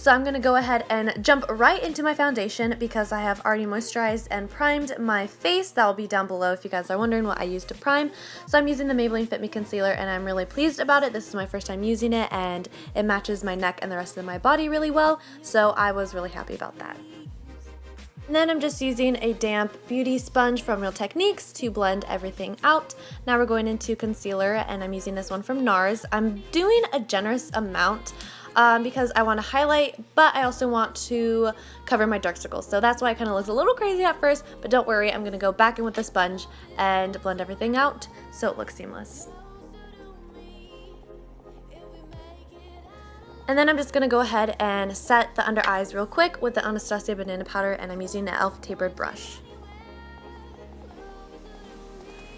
So I'm going to go ahead and jump right into my foundation because I have already moisturized and primed my face. That will be down below if you guys are wondering what I used to prime. So I'm using the Maybelline Fit Me Concealer and I'm really pleased about it. This is my first time using it and it matches my neck and the rest of my body really well. So I was really happy about that. And then I'm just using a damp beauty sponge from Real Techniques to blend everything out. Now we're going into concealer and I'm using this one from NARS. I'm doing a generous amount because I want to highlight, but I also want to cover my dark circles. So that's why it kind of looks a little crazy at first, but don't worry, I'm going to go back in with the sponge and blend everything out so it looks seamless. And then I'm just going to go ahead and set the under eyes real quick with the Anastasia Banana Powder, and I'm using the e.l.f. tapered brush.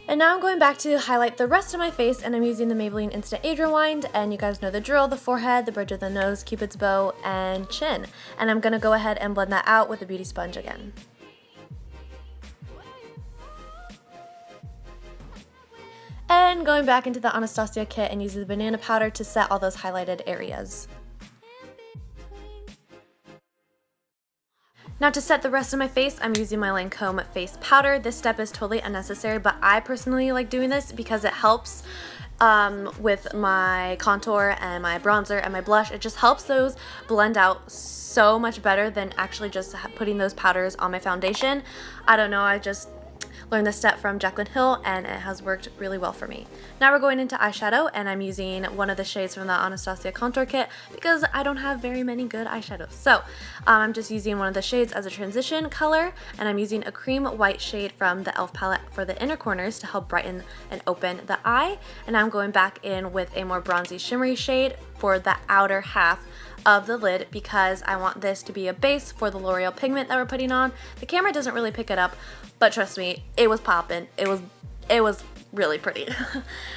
And now I'm going back to highlight the rest of my face, and I'm using the Maybelline Instant Age Rewind, and you guys know the drill: the forehead, the bridge of the nose, cupid's bow, and chin. And I'm going to go ahead and blend that out with a beauty sponge again. And going back into the Anastasia kit and using the banana powder to set all those highlighted areas. Now to set the rest of my face, I'm using my Lancome face powder. This step is totally unnecessary, but I personally like doing this because it helps with my contour and my bronzer and my blush. It just helps those blend out so much better than actually just putting those powders on my foundation. I don't know, I just learned this step from Jaclyn Hill and it has worked really well for me. Now we're going into eyeshadow and I'm using one of the shades from the Anastasia contour kit because I don't have very many good eyeshadows. So I'm just using one of the shades as a transition color, and I'm using a cream white shade from the e.l.f. palette for the inner corners to help brighten and open the eye. And I'm going back in with a more bronzy shimmery shade for the outer half of the lid because I want this to be a base for the L'Oreal pigment that we're putting on. The camera doesn't really pick it up, but trust me, it was popping. It was really pretty.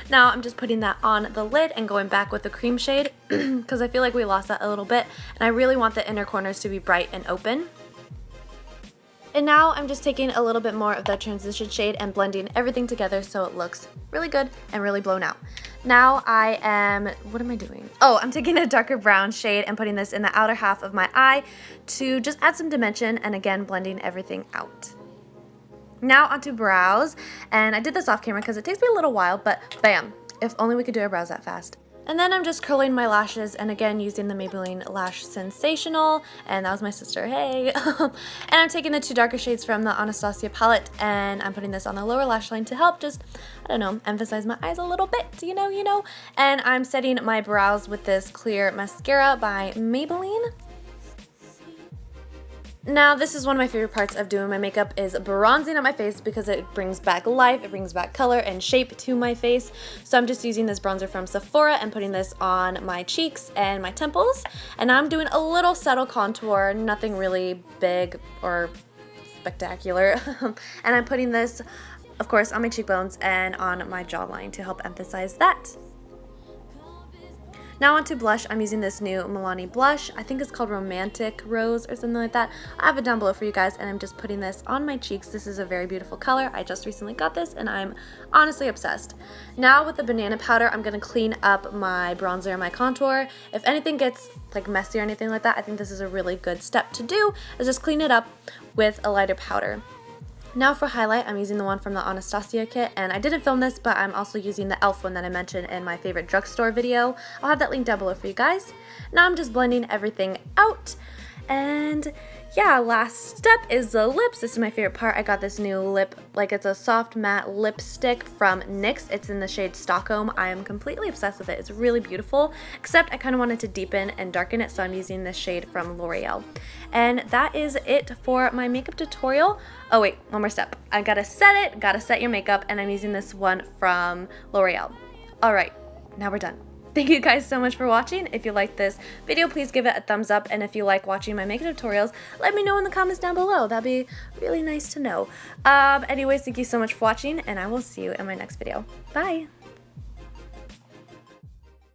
Now I'm just putting that on the lid and going back with the cream shade because I feel like we lost that a little bit, and I really want the inner corners to be bright and open. And now I'm just taking a little bit more of that transition shade and blending everything together so it looks really good and really blown out. Now what am I doing? Oh, I'm taking a darker brown shade and putting this in the outer half of my eye to just add some dimension, and again blending everything out. Now onto brows, and I did this off camera because it takes me a little while, but bam, if only we could do our brows that fast. And then I'm just curling my lashes, and again using the Maybelline Lash Sensational, and that was my sister, hey. And I'm taking the two darker shades from the Anastasia palette and I'm putting this on the lower lash line to help just, I don't know, emphasize my eyes a little bit, you know. And I'm setting my brows with this clear mascara by Maybelline. Now this is one of my favorite parts of doing my makeup, is bronzing up my face because it brings back life, it brings back color and shape to my face. So I'm just using this bronzer from Sephora and putting this on my cheeks and my temples. And now I'm doing a little subtle contour, nothing really big or spectacular. And I'm putting this, of course, on my cheekbones and on my jawline to help emphasize that. Now onto blush, I'm using this new Milani blush. I think it's called Romantic Rose or something like that. I have it down below for you guys, and I'm just putting this on my cheeks. This is a very beautiful color. I just recently got this and I'm honestly obsessed. Now with the banana powder, I'm going to clean up my bronzer and my contour. If anything gets like messy or anything like that, I think this is a really good step to do, is just clean it up with a lighter powder. Now for highlight, I'm using the one from the Anastasia kit, and I didn't film this, but I'm also using the e.l.f. one that I mentioned in my favorite drugstore video. I'll have that link down below for you guys. Now I'm just blending everything out, and yeah, last step is the lips. This is my favorite part. I got this new lip, like it's a soft matte lipstick from NYX. It's in the shade Stockholm. I am completely obsessed with it. It's really beautiful, except I kind of wanted to deepen and darken it, so I'm using this shade from L'Oreal. And that is it for my makeup tutorial. Oh wait, one more step. I gotta set your makeup, and I'm using this one from L'Oreal. All right, now we're done. Thank you guys so much for watching. If you like this video, please give it a thumbs up, and if you like watching my makeup tutorials, let me know in the comments down below. That'd be really nice to know. Anyways, thank you so much for watching, and I will see you in my next video. Bye!